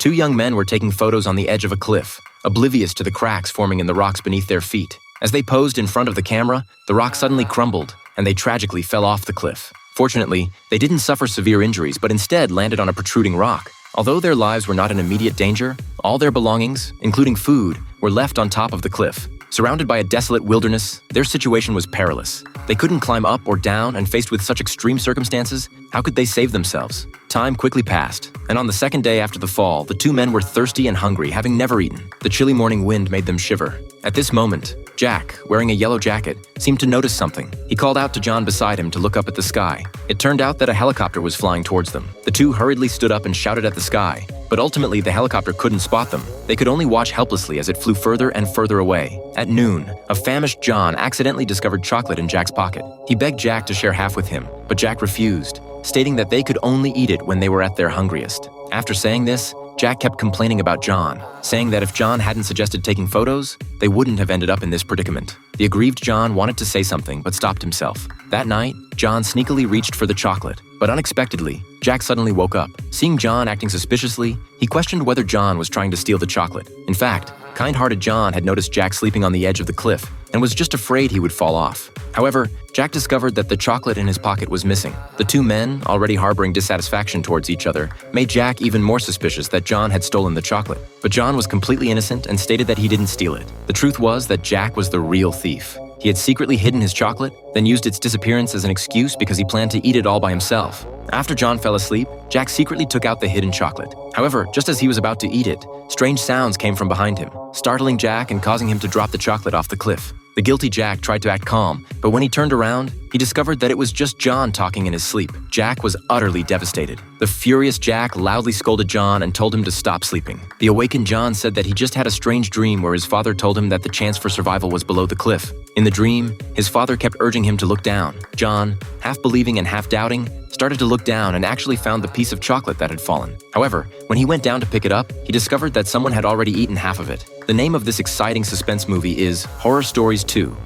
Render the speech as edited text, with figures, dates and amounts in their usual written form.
Two young men were taking photos on the edge of a cliff, oblivious to the cracks forming in the rocks beneath their feet. As they posed in front of the camera, the rock suddenly crumbled, and they tragically fell off the cliff. Fortunately, they didn't suffer severe injuries, but instead landed on a protruding rock. Although their lives were not in immediate danger, all their belongings, including food, were left on top of the cliff. Surrounded by a desolate wilderness, their situation was perilous. They couldn't climb up or down, and faced with such extreme circumstances, how could they save themselves? Time quickly passed, and on the second day after the fall, the two men were thirsty and hungry, having never eaten. The chilly morning wind made them shiver. At this moment, Jack, wearing a yellow jacket, seemed to notice something. He called out to John beside him to look up at the sky. It turned out that a helicopter was flying towards them. The two hurriedly stood up and shouted at the sky, but ultimately the helicopter couldn't spot them. They could only watch helplessly as it flew further and further away. At noon, a famished John accidentally discovered chocolate in Jack's pocket. He begged Jack to share half with him, but Jack refused, stating that they could only eat it when they were at their hungriest. After saying this, Jack kept complaining about John, saying that if John hadn't suggested taking photos, they wouldn't have ended up in this predicament. The aggrieved John wanted to say something, but stopped himself. That night, John sneakily reached for the chocolate, but unexpectedly, Jack suddenly woke up. Seeing John acting suspiciously, he questioned whether John was trying to steal the chocolate. In fact, kind-hearted John had noticed Jack sleeping on the edge of the cliff and was just afraid he would fall off. However, Jack discovered that the chocolate in his pocket was missing. The two men, already harboring dissatisfaction towards each other, made Jack even more suspicious that John had stolen the chocolate. But John was completely innocent and stated that he didn't steal it. The truth was that Jack was the real thief. He had secretly hidden his chocolate, then used its disappearance as an excuse because he planned to eat it all by himself. After John fell asleep, Jack secretly took out the hidden chocolate. However, just as he was about to eat it, strange sounds came from behind him, startling Jack and causing him to drop the chocolate off the cliff. The guilty Jack tried to act calm, but when he turned around, he discovered that it was just John talking in his sleep. Jack was utterly devastated. The furious Jack loudly scolded John and told him to stop sleeping. The awakened John said that he just had a strange dream where his father told him that the chance for survival was below the cliff. In the dream, his father kept urging him to look down. John, half believing and half doubting, started to look down and actually found the piece of chocolate that had fallen. However, when he went down to pick it up, he discovered that someone had already eaten half of it. The name of this exciting suspense movie is Horror Stories 2.